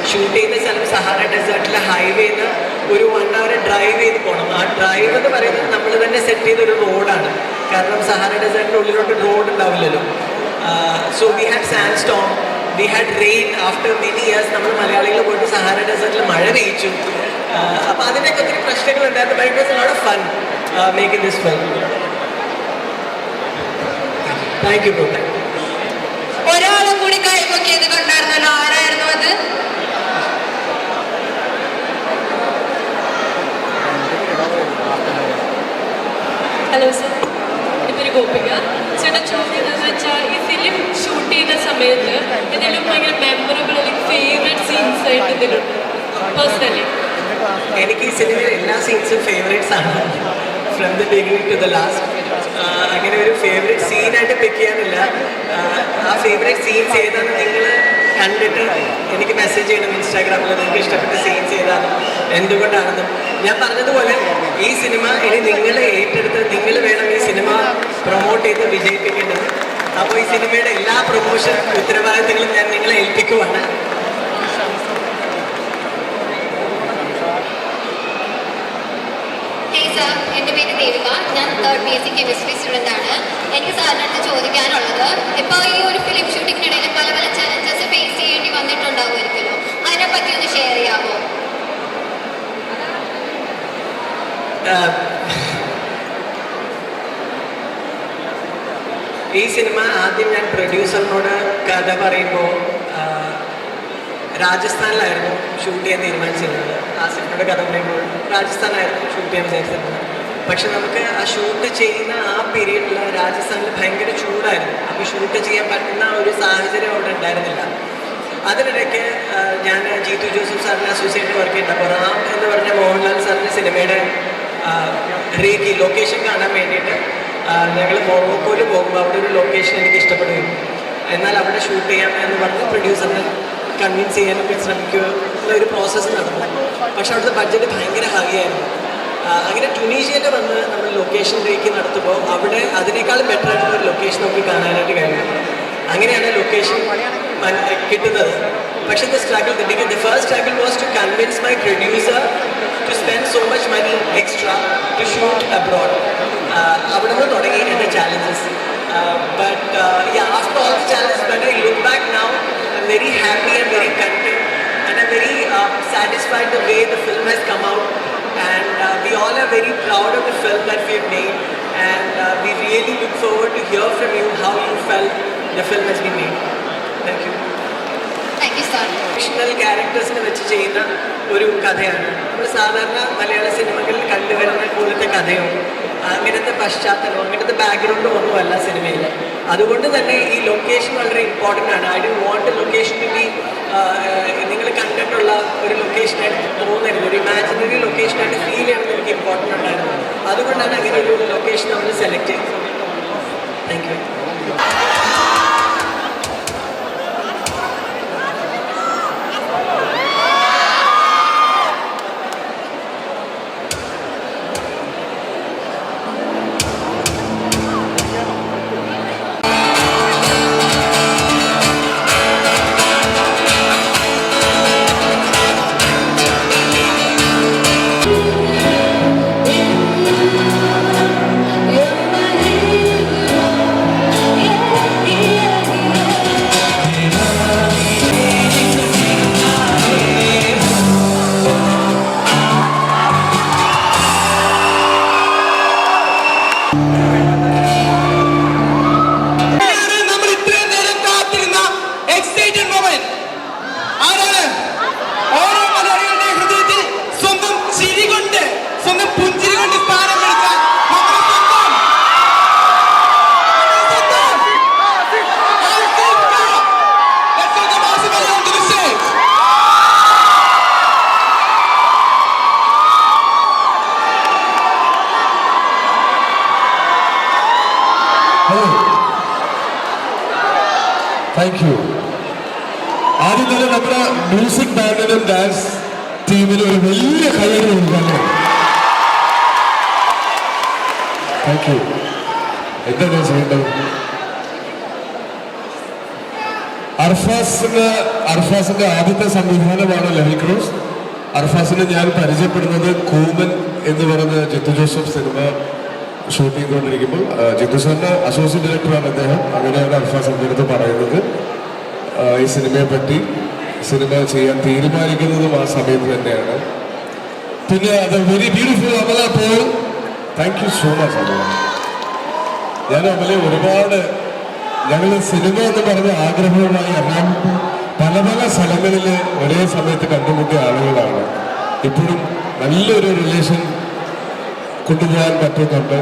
ഷൂട്ട് ചെയ്യുന്ന സ്ഥലം സഹാറ ഡെസേർട്ടിലെ ഹൈവേന്ന് ഒരു 1 hour ഡ്രൈവ് ചെയ്ത് പോകണം. ആ ഡ്രൈവ് എന്ന് പറയുന്നത് നമ്മൾ തന്നെ സെറ്റ് ചെയ്തൊരു റോഡാണ്. കാരണം സഹാറ ഡെസേർട്ടിൻ്റെ ഉള്ളിലോട്ട് റോഡ് ഉണ്ടാവില്ലല്ലോ. So we had sand Storm, we had rain. After many years നമ്മൾ മലയാളികൾ പോയിട്ട് സഹാറ ഡെസേർട്ടിൽ മഴ പെയ്ച്ചു. അപ്പോൾ അതിനൊക്കെ ഒത്തിരി പ്രശ്നങ്ങളുണ്ടായിരുന്നു. But it was a lot of fun making this film. Thank you bro. ഒരാളും കൂടി കൈപൊക്കിയത് കണ്ടായിരുന്നല്ലോ, ആരായിരുന്നു അത്? ഹലോ സർ, എൻ്റെ പേര് ഗോപിക. ചേട്ടാ ചോദിക്കുന്നത് വെച്ചാൽ ഈ ഫിലിം ഷൂട്ട് ചെയ്യുന്ന സമയത്ത് എന്തെങ്കിലും ഭയങ്കര മെമ്മറബിൾ അല്ലെങ്കിൽ ഫേവറേറ്റ് സീൻസ് ആയിട്ട് എന്തെങ്കിലും പേഴ്സണലി? എനിക്ക് ഈ സിനിമയിലെ എല്ലാ സീൻസും ഫേവറേറ്റ്സ് ആണ്, from the beginning to the last. അങ്ങനെ ഒരു ഫേവറേറ്റ് സീനായിട്ട് പിക്ക് ചെയ്യാനില്ല. ആ ഫേവറേറ്റ് സീൻസ് ഏതാണെന്ന് നിങ്ങൾ കണ്ടിട്ട് എനിക്ക് മെസ്സേജ് ചെയ്യണം ഇൻസ്റ്റാഗ്രാമിൽ. നിങ്ങൾക്ക് ഇഷ്ടപ്പെട്ട സീൻസ് ഏതാണെന്നും എന്തുകൊണ്ടാണെന്നും. ഞാൻ പറഞ്ഞതുപോലെ ഈ സിനിമ ഇനി നിങ്ങൾ ഏറ്റെടുത്ത് നിങ്ങൾ വേണം ഈ സിനിമ പ്രൊമോട്ട് ചെയ്ത് വിജയിപ്പിക്കേണ്ടത്. അപ്പോൾ ഈ സിനിമയുടെ എല്ലാ പ്രൊമോഷൻ ഉത്തരവാദിത്തങ്ങളും ഞാൻ നിങ്ങളെ ഏൽപ്പിക്കുവാണ്. എൻ്റെ പേര് ദേവിക. ഞാൻ 3rd BSc കെമിസ്ട്രി സ്റ്റുഡൻ്റ് ആണ്. എനിക്ക് സാറിൻ്റെ അടുത്ത് ചോദിക്കാനുള്ളത്, ഇപ്പോൾ ഈ ഒരു ഫിലിം ഷൂട്ടിങ്ങിനിടയിൽ പല പല ചലഞ്ചസ് ഫേസ് ചെയ്യേണ്ടി വന്നിട്ടുണ്ടാവുമായിരിക്കുമല്ലോ, അതിനെപ്പറ്റി ഒന്ന് ഷെയർ ചെയ്യാമോ? ഈ സിനിമ ആദ്യം ഞാൻ പ്രൊഡ്യൂസറിനോട് കഥ പറയുമ്പോൾ രാജസ്ഥാനിലായിരുന്നു ഷൂട്ട് ചെയ്യാൻ തീരുമാനിച്ചിരുന്നത്. ആ സിനിമയുടെ കഥ പറയുമ്പോൾ രാജസ്ഥാനായിരുന്നു ഷൂട്ട് ചെയ്യാൻ വിചാരിച്ചിരുന്നത്. പക്ഷെ നമുക്ക് ആ ഷൂട്ട് ചെയ്യുന്ന ആ പീരീഡിൽ രാജസ്ഥാനിൽ ഭയങ്കര ചൂടായിരുന്നു. അപ്പോൾ ഷൂട്ട് ചെയ്യാൻ പറ്റുന്ന ഒരു സാഹചര്യം അവിടെ ഉണ്ടായിരുന്നില്ല. അതിനിടയ്ക്ക് ഞാൻ ജീത്തു ജോസഫ് സാറിനെ അസോസിയേറ്റ് വർക്ക് ചെയ്തിട്ടുണ്ട്. അപ്പോൾ റാം എന്ന് പറഞ്ഞ മോഹൻലാൽ സാറിൻ്റെ സിനിമയുടെ റേക്കി ലൊക്കേഷൻ കാണാൻ വേണ്ടിയിട്ട് ഞങ്ങൾ മൊറോക്കോയിൽ പോകുമ്പോൾ അവിടെ ഒരു ലൊക്കേഷൻ എനിക്ക് ഇഷ്ടപ്പെടുകയും എന്നാൽ അവിടെ ഷൂട്ട് ചെയ്യാം എന്ന് പറഞ്ഞ് പ്രൊഡ്യൂസറിനെ കൺവിൻസ് ചെയ്യാനൊക്കെ ശ്രമിക്കുക ഒരു പ്രോസസ്സ് നടന്നു. പക്ഷെ അവിടുത്തെ ബഡ്ജറ്റ് ഭയങ്കര ഹൈ ആയിരുന്നു. അങ്ങനെ ടുണീഷ്യയിൽ വന്ന് നമ്മൾ ലൊക്കേഷനിലേക്ക് നടത്തുമ്പോൾ അവിടെ അതിനേക്കാളും ബെറ്റർ ആയിട്ടുള്ള ഒരു ലൊക്കേഷൻ നമുക്ക് കാണാനായിട്ട് കഴിയും. അങ്ങനെയാണ് ലൊക്കേഷൻ കിട്ടുന്നത്. പക്ഷേ the first struggle was to convince my producer to spend so much money extra to shoot abroad. അവിടെ നിന്ന് തുടങ്ങി എൻ്റെ challenges. But after all the challenges when I look back now, I'm very happy and very content and I'm very satisfied the way the film has come out. And we all are very proud of the film that we have made, and we really look forward to hear from you how you felt the film has been made. Thank you. Thank you, sir. Fictional ക്യാരക്ടേഴ്സിനെ വെച്ച് ചെയ്യുന്ന ഒരു കഥയാണ്. നമ്മൾ സാധാരണ മലയാള സിനിമകളിൽ കണ്ടുവരുന്ന പോലത്തെ കഥയോ അങ്ങനത്തെ പശ്ചാത്തലമോ അങ്ങനത്തെ ബാക്ക്ഗ്രൗണ്ടോ ഒന്നുമല്ല സിനിമയിൽ. അതുകൊണ്ട് തന്നെ ഈ ലൊക്കേഷൻ വളരെ ഇമ്പോർട്ടൻ്റ് ആണ്. I do want location to be നിങ്ങൾ കണ്ടിട്ടുള്ള ഒരു ലൊക്കേഷനായിട്ട് തോന്നരുത്, ഒരു ഇമാജിനറി ലൊക്കേഷനായിട്ട് ഫീൽ ചെയ്യണമെന്ന് എനിക്ക് ഇമ്പോർട്ടൻ്റ് ഉണ്ടായിരുന്നു. അതുകൊണ്ടാണ് അങ്ങനെ ഒരു ലൊക്കേഷൻ നമ്മൾ സെലക്ട് ചെയ്തത്. Thank you. Thank you. ആദ്യം തന്നെ നമ്മുടെ മ്യൂസിക് ബാൻഡിനും ഡാൻസ് ടീമിനും ഒരു വലിയ കയ്യടി കൊടുക്കാല്ലേ. Thank you. എന്താണ് ചെയ്യേണ്ടത്? അർഫാസിന്റെ ആദ്യത്തെ സംവിധാനമാണ് ലെവൽ ക്രോസ്. അർഫാസിനെ ഞാൻ പരിചയപ്പെടുന്നത് കൂമൻ എന്ന് പറഞ്ഞ ജിത്തു ജോസഫ് സിനിമ ഷൂട്ട് ചെയ്തുകൊണ്ടിരിക്കുമ്പോൾ ജിത്തു സാറിന്റെ അസോസിയേറ്റ് ഡയറക്ടറാണ് അദ്ദേഹം. അങ്ങനെയാണ് അർഫാസ് എൻ്റെ അടുത്ത് പറയുന്നത് ഈ സിനിമയെ പറ്റി. സിനിമ ചെയ്യാൻ തീരുമാനിക്കുന്നതും ആ സമയത്ത് തന്നെയാണ്. പിന്നെ അത് very beautiful Amala Paul. Thank you so much Amala. ഞാൻ അമലെ ഒരുപാട് ഞങ്ങൾ സിനിമ എന്ന് പറഞ്ഞ ആഗ്രഹവുമായി എറണാകുളത്ത് പല പല സ്ഥലങ്ങളിൽ ഒരേ സമയത്ത് കണ്ടുമുട്ടിയ ആളുകളാണ്. ഇപ്പോഴും നല്ലൊരു റിലേഷൻ കൊണ്ടുപോകാൻ പറ്റുന്നുണ്ട്.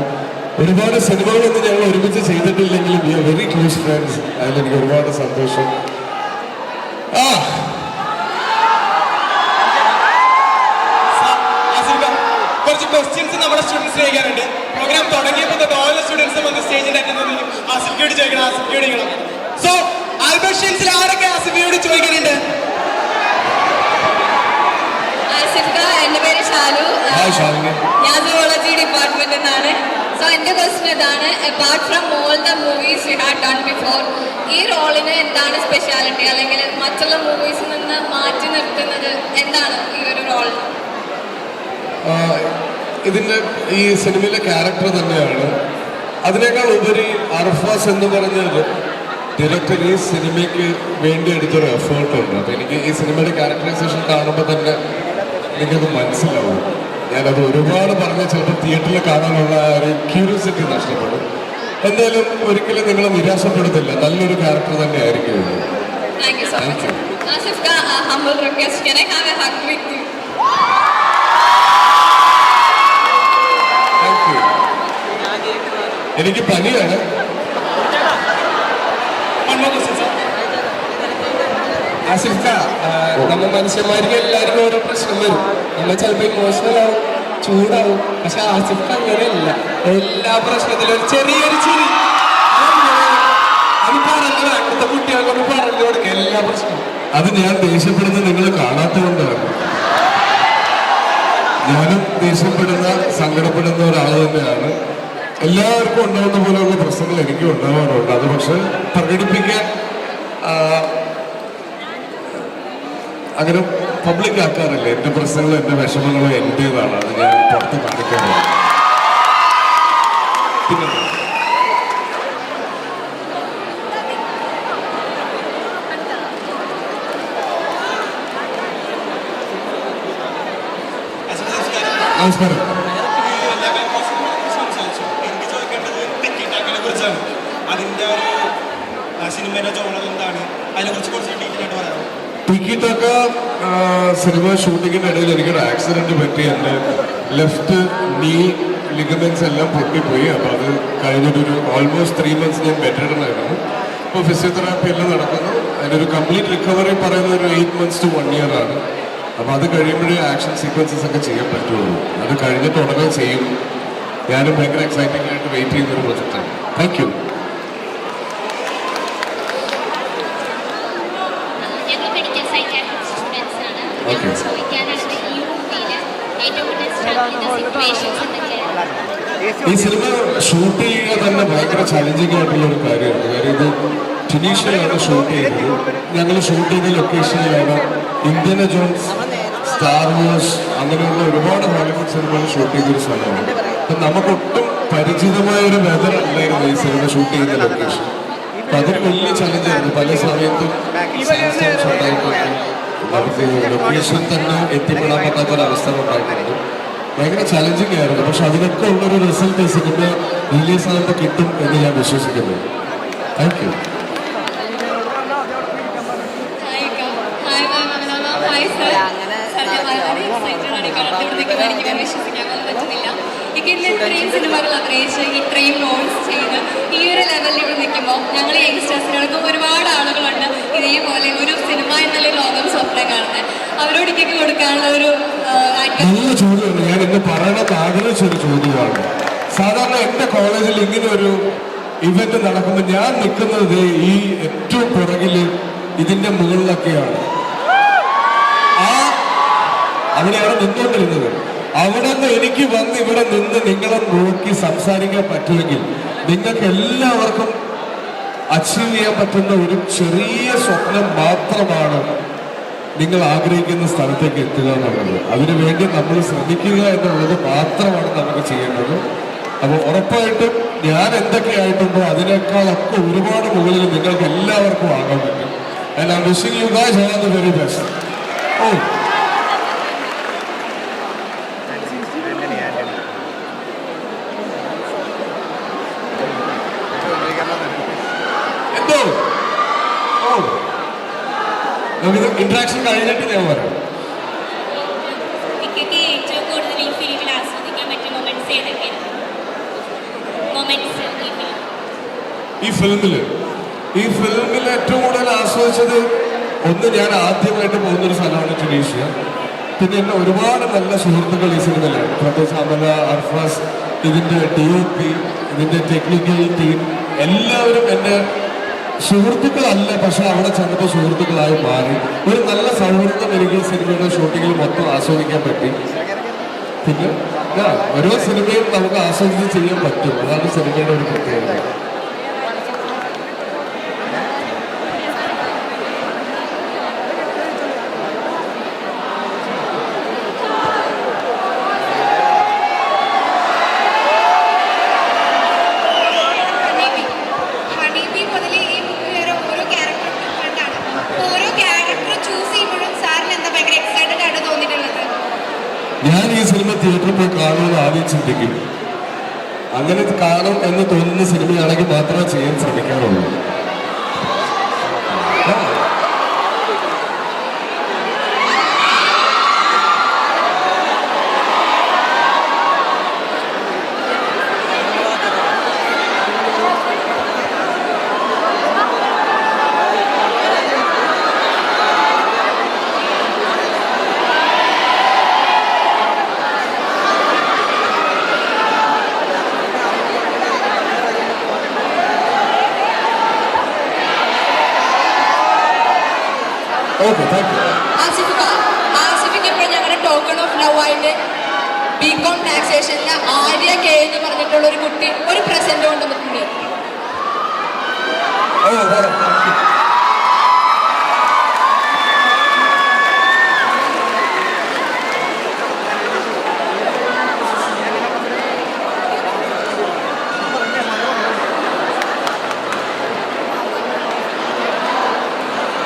ഒരുപാട് സിനിമകളൊന്നും ഞങ്ങൾ ഒരുമിച്ച് ചെയ്തിട്ടില്ലെങ്കിലും we are very close friends. അതിലെനിക്ക് ഒരുപാട് സന്തോഷം. കുറച്ച് ക്വസ്റ്റ്യൻസ് നമ്മുടെ സ്റ്റുഡൻസ് ചോദിക്കാറുണ്ട്. പ്രോഗ്രാം തുടങ്ങിയപ്പോൾ ഓരോ സ്റ്റുഡൻസും വന്ന് സ്റ്റേജിന്റെ അറ്റത്ത് ആസിഫിയോട് ചോദിക്കണം, ആസിഫിയോട് ചോദിക്കണം. സോ ആൽബർഷ്യൻസിൽ ആരൊക്കെ ആസിഫിയോട് ചോദിക്കാനുണ്ട്? എന്റെ പേര് ഷാലു, ഞാൻ സുവോളജി ഡിപ്പാർട്ട്മെന്റിൽ നിന്നാണ്. സോ എന്റെ ക്വസ്റ്റ്യൻ ഇതാണ്, apart from all the movies you have done before, ഈ റോളിന് എന്താണ് സ്പെഷ്യാലിറ്റി, അല്ലെങ്കിൽ മറ്റുള്ള മൂവീസിൽ നിന്ന് മാറ്റി നിർത്തുന്നത് എന്താണ് ഈ ഒരു റോൾ? ഇതിൻ്റെ ഈ സിനിമയിലെ ക്യാരക്ടർ തന്നെയാണ്. അതിനേക്കാൾ ഉപരി അർഫാസ് എന്ന് പറഞ്ഞൊരു ഡയറക്ടർ ഈ സിനിമയ്ക്ക് വേണ്ടി എടുത്തൊരു എഫേർട്ടുണ്ട്. അപ്പം എനിക്ക് ഈ സിനിമയുടെ ക്യാരക്ടറൈസേഷൻ കാണുമ്പോൾ തന്നെ എനിക്കത് മനസ്സിലാവും. ഞാനത് ഒരുപാട് പറഞ്ഞ് ചിലപ്പോൾ തിയേറ്ററിൽ കാണാനുള്ള ഒരു ക്യൂരിയോസിറ്റി നഷ്ടപ്പെടും. എന്തായാലും ഒരിക്കലും നിങ്ങളെ നിരാശപ്പെടുത്തില്ല. നല്ലൊരു ക്യാരക്ടർ തന്നെ ആയിരിക്കും ഇത്. Thank you so much. Asif ka, humble request. Can I have a hug with you? Thank you. എനിക്ക് പനിയാണ്. ആസിഫ, നമ്മ മനുഷ്യന്മാർക്ക് എല്ലാവർക്കും ഓരോ പ്രശ്നം വരും. നമ്മൾ ചിലപ്പോൾ ഇമോഷണൽ ആവും, ചൂടാവും. പക്ഷെ ആസിഫ അങ്ങനെയല്ല. എല്ലാ പ്രശ്നത്തിലും ഒരു ചെറിയൊരു ചിരി അത് പറഞ്ഞു, അടുത്ത കുട്ടികൾക്കൊന്ന് പറഞ്ഞു കൊടുക്കുക എല്ലാ പ്രശ്നവും. അത് ഞാൻ ദേഷ്യപ്പെടുന്നത് നിങ്ങൾ കാണാത്തതുകൊണ്ടാണ്. ഞാനും ദേഷ്യപ്പെടുന്ന സങ്കടപ്പെടുന്ന ഒരാൾ തന്നെയാണ്. എല്ലാവർക്കും ഉണ്ടാകുന്ന പോലെയുള്ള പ്രശ്നങ്ങൾ എനിക്കും ഉണ്ടാവാറുണ്ട്. അത് പക്ഷെ പ്രകടിപ്പിക്കാൻ അങ്ങനെ പബ്ലിക് ആക്കാറില്ല. എൻ്റെ പ്രശ്നങ്ങളും എൻ്റെ വിഷമങ്ങളും എൻ്റേതാണ്. അത് ഞാൻ പുറത്ത് കാണിക്കാറില്ല. പിന്നെ നമസ്കാരം. എനിക്ക് ചോദിക്കേണ്ടത് ടിക്കറ്റിനെ കുറിച്ചാണ്. അതിൻ്റെ ഒരു സിനിമയുടെ ജോണർ എന്താണ്, അതിനെക്കുറിച്ച് കുറച്ച് ഡീറ്റെയിൽ ആയിട്ട് പറയാമോ? ടിക്കിറ്റൊക്ക സിനിമ ഷൂട്ടിങ്ങിൻ്റെ ഇടയിൽ എനിക്കൊരു ആക്സിഡൻറ്റ് പറ്റി. എൻ്റെ ലെഫ്റ്റ് നീ ലിഗമെന്റ്സ് എല്ലാം പൊട്ടിപ്പോയി. അപ്പോൾ അത് കഴിഞ്ഞിട്ടൊരു ഓൾമോസ്റ്റ് 3 months ഞാൻ ബെറ്ററായിരുന്നു. ഇപ്പോൾ ഫിസിയോതെറാപ്പി എല്ലാം നടക്കുന്നു. അതിനൊരു കംപ്ലീറ്റ് റിക്കവറി പറയുന്നത് ഒരു 8 months to 1 year ആണ്. അപ്പോൾ അത് കഴിയുമ്പോഴേ ആക്ഷൻ സീക്വൻസസ് ഒക്കെ ചെയ്യാൻ പറ്റുള്ളൂ. അത് കഴിഞ്ഞിട്ട് ഉടനെ ചെയ്യും. ഞാനും ഭയങ്കര എക്സൈറ്റിംഗ് ആയിട്ട് വെയിറ്റ് ചെയ്യുന്നൊരു പ്രൊജക്റ്റാണ്. Thank you. ഞങ്ങൾ മെഡിക്കൽ സൈക്കാട്രിസ്റ്റ് സ്റ്റുഡൻസ് ആണ്. ഞങ്ങൾ ചോദിക്കാനായിട്ട് ഈ മൂവിയിൽ ഏറ്റവും കൂടുതൽ സ്ട്രഗിൾ ചെയ്ത സിറ്റുവേഷൻസ് എന്തൊക്കെയാണ്? ഈ സിനിമ ഷൂട്ട് ചെയ്യുക തന്നെ ഭയങ്കര ചലഞ്ചിങ് ആയിട്ടുള്ള ഒരു കാര്യമാണ്. കാര്യം ഇത് ട്യൂണീഷ്യയിലാണ് ഷൂട്ട് ചെയ്തത്. ഞങ്ങൾ ഷൂട്ട് ചെയ്ത ലൊക്കേഷനിലാണ് ഇന്ത്യന ജോൺസ്, സ്റ്റാർ വാർസ്, അങ്ങനെയുള്ള ഒരുപാട് ഹോളിവുഡ് സിനിമകൾ ഷൂട്ട് ചെയ്തൊരു സ്ഥലമാണ്. അപ്പം നമുക്കൊട്ടും പരിചിതമായ ഒരു വെതർ അല്ലായിരുന്നു ഈ സിനിമ ഷൂട്ട് ചെയ്യുന്ന ലൊക്കേഷൻ. അപ്പം അതൊരു വലിയ ചലഞ്ചായിരുന്നു. പല സമയത്തും നമുക്ക് ലൊക്കേഷൻ തന്നെ എത്തിപ്പെടാൻ പറ്റാത്തൊരവസ്ഥ ഉണ്ടായിട്ടുണ്ട്. ഭയങ്കര ചലഞ്ചിങ് ആയിരുന്നു. പക്ഷെ അതിനൊക്കെ ഉള്ളൊരു റിസൾട്ട് സിനിമ റിലീസ് ആകുമ്പോൾ കിട്ടും എന്ന് ഞാൻ വിശ്വസിക്കുന്നു. Thank you. ഇത്രയും സിനിമകൾ അഭിനയിച്ച് ഇത്രയും റോൾസ് ചെയ്ത് ഈ ഒരു ലെവലിൽ ഇവിടെ നിൽക്കുമ്പോൾ ഞങ്ങൾ യങ്സ്റ്റേഴ്സിനോടൊപ്പം ഒരുപാട് ആളുകളുണ്ട് ഇതേപോലെ ഒരു സിനിമ എന്നുള്ള ലോകം സ്വപ്നം കാണുന്നത്. അവരോടൊക്കെ കൊടുക്കാനുള്ള ഒരു നല്ല ചോദ്യമാണ്. ഞാൻ ഇന്ന് പറയണമെന്ന് ആഗ്രഹിച്ചൊരു ചോദ്യമാണ്. സാധാരണ എൻ്റെ കോളേജിൽ ഇങ്ങനെ ഒരു ഇവന്റ് നടക്കുമ്പോൾ ഞാൻ നിൽക്കുന്നത് ഈ ഏറ്റവും പുറകിൽ ഇതിന്റെ മുകളിലൊക്കെയാണ്. അവിടെയാണ് നിന്നുകൊണ്ടിരുന്നത്. അവിടെ നിന്ന് എനിക്ക് വന്ന് ഇവിടെ നിന്ന് നിങ്ങളെ നോക്കി സംസാരിക്കാൻ പറ്റുമെങ്കിൽ നിങ്ങൾക്ക് എല്ലാവർക്കും അച്ചീവ് ചെയ്യാൻ പറ്റുന്ന ഒരു ചെറിയ സ്വപ്നം മാത്രമാണ് നിങ്ങൾ ആഗ്രഹിക്കുന്ന സ്ഥലത്തേക്ക് എത്തുക എന്നുള്ളത്. അതിനുവേണ്ടി നമ്മൾ ശ്രമിക്കുക എന്നുള്ളത് മാത്രമാണ് നമുക്ക് ചെയ്യേണ്ടത്. അപ്പോൾ ഉറപ്പായിട്ടും ഞാൻ എന്തൊക്കെയായിട്ടുണ്ടോ അതിനേക്കാളൊക്കെ ഒരുപാട് മുകളിൽ നിങ്ങൾക്ക് എല്ലാവർക്കും ആകാൻ പറ്റും. And I'm wishing you guys all the very best. Oh. എന്തോ നമുക്കിത് ഇന്ററാക്ഷൻ കഴിഞ്ഞിട്ട് ഞാൻ പറയാം. എനിക്ക് ഏറ്റവും കൂടുതൽ ഈ ഫിലിമിൽ ആസ്വദിക്കാൻ പറ്റിയ മൊമെന്റ്സ് ഏതൊക്കെയാണ്? ഈ ഫിലിമിൽ ഏറ്റവും കൂടുതൽ ആസ്വദിച്ചത് ഒന്ന്, ഞാൻ ആദ്യമായിട്ട് പോകുന്നൊരു സ്ഥലമാണ് ടുണീഷ്യ. പിന്നെ എന്നെ ഒരുപാട് നല്ല സുഹൃത്തുക്കൾ ഈ സിനിമയിലാണ്. പ്രൊഫസർ അമല, അർഫാസ്, ഇതിൻ്റെ DOP, ഇതിൻ്റെ ടെക്നിക്കൽ ടീം എല്ലാവരും എൻ്റെ സുഹൃത്തുക്കളല്ല, പക്ഷെ അവിടെ ചെന്നപ്പോൾ സുഹൃത്തുക്കളായി മാറി. ഒരു നല്ല സൗഹൃദം എനിക്ക് സിനിമയുടെ ഷൂട്ടിങ്ങിൽ മൊത്തം ആസ്വദിക്കാൻ പറ്റി. പിന്നെ ഓരോ സിനിമയും നമുക്ക് ആസ്വദിച്ച് ചെയ്യാൻ പറ്റും. അതാണ് സിനിമയുടെ ഒരു പ്രത്യേകത. ഞാൻ ഈ സിനിമ തിയേറ്ററിൽ പോയി കാണുമെന്ന് ആദ്യം ചിന്തിക്കും. അങ്ങനെ കാണും എന്ന് തോന്നുന്ന സിനിമയാണെങ്കിൽ മാത്രമേ ചെയ്യാൻ ശ്രമിക്കാറുള്ളൂ. ആസിഫിക്ക് ഇപ്പോൾ ഞങ്ങളുടെ ടോക്കൺ ഓഫ് ലവ് ആയിട്ട് BCom ടാക്സേഷനിലെ ആര്യ കെ എന്ന് പറഞ്ഞിട്ടുള്ള ഒരു കുട്ടി ഒരു പ്രസന്റ് കൊണ്ടുവന്നിട്ടുണ്ട്.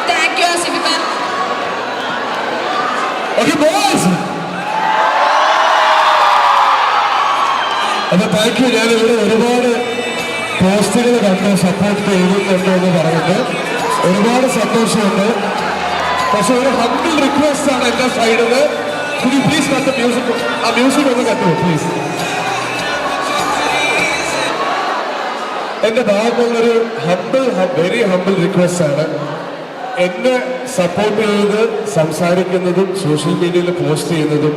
താങ്ക് യു ആസിഫിക്ക. അപ്പൊ താങ്ക് യു. ഞാനിവിടെ ഒരുപാട് പോസ്റ്റുകൾ കണ്ട് സപ്പോർട്ട് ചെയ്യുന്നുണ്ടോ എന്ന് പറഞ്ഞിട്ട് ഒരുപാട് സന്തോഷമുണ്ട്. പക്ഷെ ഒരു ഹംബിൾ റിക്വസ്റ്റ് ആണ് എന്റെ സൈഡിൽ നിന്ന്. പ്ലീസ് കത്ത് മ്യൂസിക്, ആ മ്യൂസിക് ഒന്ന് കത്തുമോ പ്ലീസ്? എന്റെ ഭാഗത്തുള്ളൊരു വെരി ഹംബിൾ റിക്വസ്റ്റ് ആണ്. എന്നെ സപ്പോർട്ട് ചെയ്ത് സംസാരിക്കുന്നതും സോഷ്യൽ മീഡിയയിൽ പോസ്റ്റ് ചെയ്യുന്നതും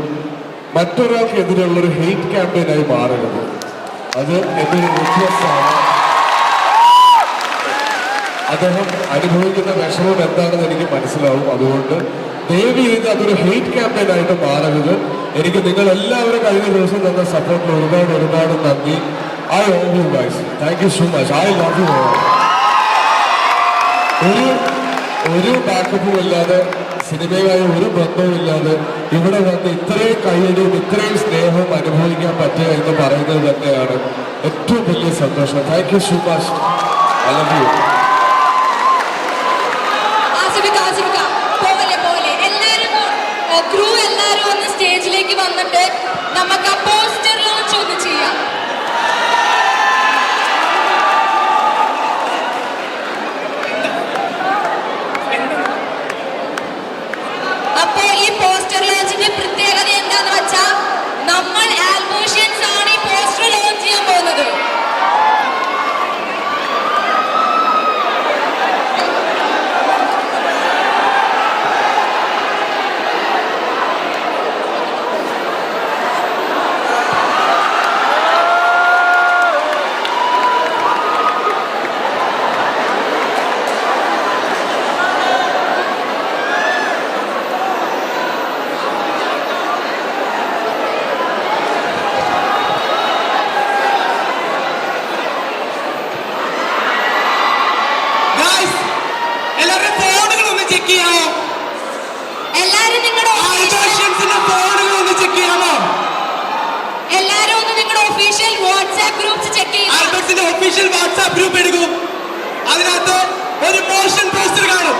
മറ്റൊരാൾക്കെതിരെയുള്ളൊരു ഹെയ്റ്റ് ക്യാമ്പയിനായി മാറരുത്. അത് എൻ്റെ ഒരു റിക്വസ്റ്റാണ്. അദ്ദേഹം അനുഭവിക്കുന്ന വിഷമം എന്താണെന്ന് എനിക്ക് മനസ്സിലാവും. അതുകൊണ്ട് ദയവ് ചെയ്ത് അതൊരു ഹെയ്റ്റ് ക്യാമ്പയിനായിട്ട് മാറരുത്. എനിക്ക് നിങ്ങൾ എല്ലാവരും കഴിഞ്ഞ ദിവസം തന്ന സപ്പോർട്ടിന് ഒരുപാട് നന്ദി. I love you guys. Thank you so much. I love you. ഒരു ബാക്കപ്പും ഇല്ലാതെ, സിനിമയുമായി ഒരു ബന്ധവും ഇല്ലാതെ ഇവിടെ വന്ന് ഇത്രയും കയ്യടിയും ഇത്രയും സ്നേഹവും അനുഭവിക്കാൻ പറ്റുക എന്ന് പറയുന്നത് തന്നെയാണ് ഏറ്റവും വലിയ സന്തോഷം. Thank you so much. I love you. Crew എല്ലാവരും ഒന്ന് സ്റ്റേജിലേക്ക് വന്നിട്ട് നമുക്ക് ആ പോസ്റ്റർ ലോഞ്ച് ഒന്ന് ചെയ്യാം. അപ്പൊ ഈ പോസ്റ്റർ ലോഞ്ചിന്റെ പ്രത്യേകത എന്താന്ന് വെച്ചാൽ നമ്മൾ ആൽബോഷ്യൻസ് ആണ് ഈ പോസ്റ്റർ ലോഞ്ച് ചെയ്യാൻ പോകുന്നത്. ഒഫീഷ്യൽ വാട്സ്ആപ്പ് ഗ്രൂപ്പ്സ് ചെക്ക് ചെയ്യുക. ആൽബർട്സിന്റെ ഒഫീഷ്യൽ വാട്സ്ആപ്പ് ഗ്രൂപ്പ് എടുക്കും. അതിനകത്ത് ഒരു മോഷൻ പോസ്റ്റർ കാണും.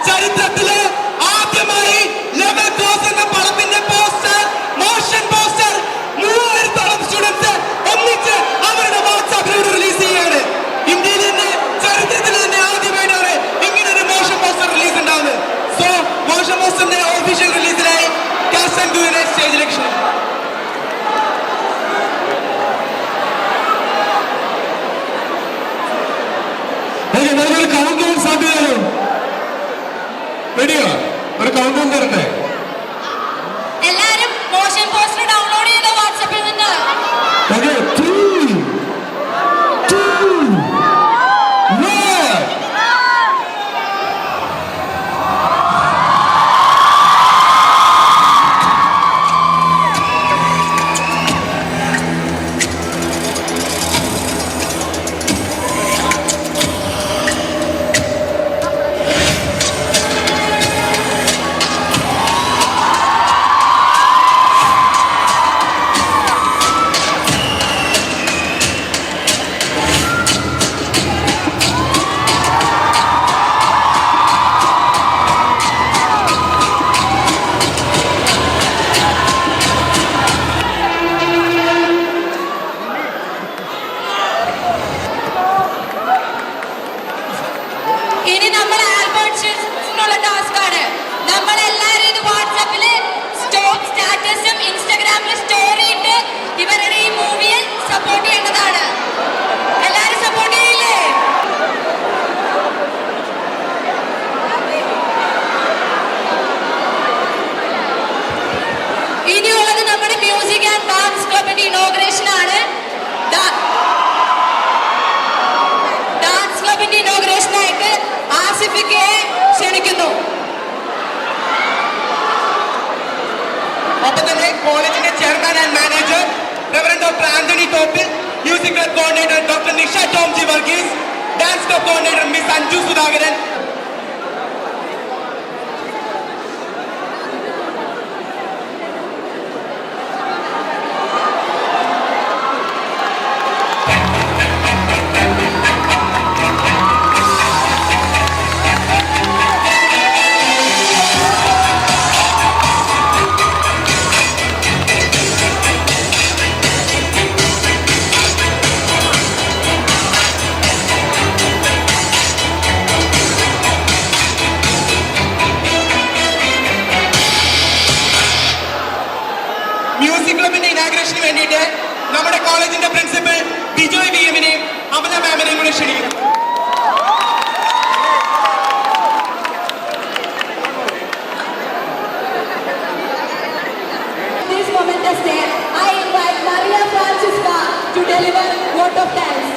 ചരിത്രത്തില് ആദ്യമായി ലെവൽ ക്രോസ് എന്ന പടത്തിന്റെ പോസ്റ്റർ, മോഷൻ പോസ്റ്റർ 3000-ഓളം സ്റ്റുഡൻസ് ഒന്നിച്ച് അവരുടെ വാട്സ്ആപ്പിലൂടെ റിലീസ് ചെയ്യാണ്. ഇന്ത്യയിൽ തന്നെ ചരിത്രത്തിൽ തന്നെ ആദ്യമായിട്ടാണ് ഇങ്ങനെ ഒരു മോഷൻ പോസ്റ്റർ റിലീസ് ഉണ്ടാവുന്നത്. സോ മോഷൻ പോസ്റ്ററിന്റെ ഒഫീഷ്യൽ റിലീസിനായി കാസൻ ഗുവിനെ സ്റ്റേജിലേക്ക് ക്ഷണിക്കുന്നു. നമുക്കൊരു കൗണ്ട് ഡൗൺ സാധ്യതയോ? റെഡിയോ? ഒരു കൗണ്ട് ഡൗൺ തരട്ടെ. എല്ലാരും മോഷൻ പോസ്റ്റർ ഡൗൺലോഡ് ചെയ്ത വാട്സാപ്പിൽ നിന്ന്. Okay, 3, 2, 1. ഇനി നമ്മൾ ആൽബർട്സിനുള്ള ടാസ്ക് ആണ്. നമ്മൾ എല്ലാവരും ഇത് വാട്സാപ്പിൽ സ്റ്റാറ്റസും ഇൻസ്റ്റാഗ്രാമിൽ സ്റ്റോറി ഇട്ട് ഇവരുടെ ഈ മൂവിയെ സപ്പോർട്ട് ചെയ്യേണ്ടതാണ്. എല്ലാവരും സപ്പോർട്ട് ചെയ്യില്ലേ? ഇനിയുള്ളത് നമ്മുടെ മ്യൂസിക് ആൻഡ് ഡാൻസ് ക്ലബിന്റെ ഇനോഗ്രേഷൻ ആണ്. ഡാൻസ് ക്ലബിന്റെ ഇനോഗ്രേഷനായിട്ട് ആസിഫിക്കെ ക്ഷണിക്കുന്നു. ഒപ്പം തന്നെ കോളേജിന്റെ chairman and manager reverend doctor Antony Thoppil, music club coordinator doctor Nisha Tomji Varghese, dance club coordinator miss Anju Sudhakaran, music ക്ലബിന്റെ ഇനാഗ്രേഷന് വേണ്ടിയിട്ട് നമ്മുടെ കോളേജിന്റെ പ്രിൻസിപ്പൽ ബിജോയ് വി എമ്മിനെയും അമല മാമിനെയും കൂടി ക്ഷണിക്കുന്നു. This momentous day, I invite Maria Francisca to deliver vote of thanks.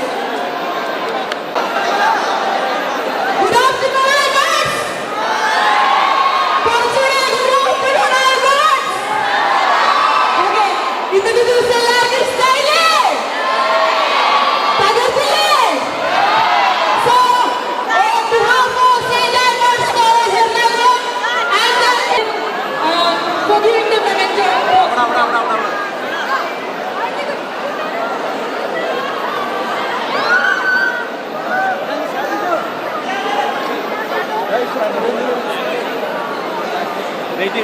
Good afternoon, Alberts. Good afternoon, Alberts. Okay, ഇന്നത്തെ ദിവസം എല്ലാവർക്കും ഇഷ്ടമായില്ലേ? തകർത്തില്ലേ? So, on behalf of St. Albert's College Ernakulam and for giving the memento. Wait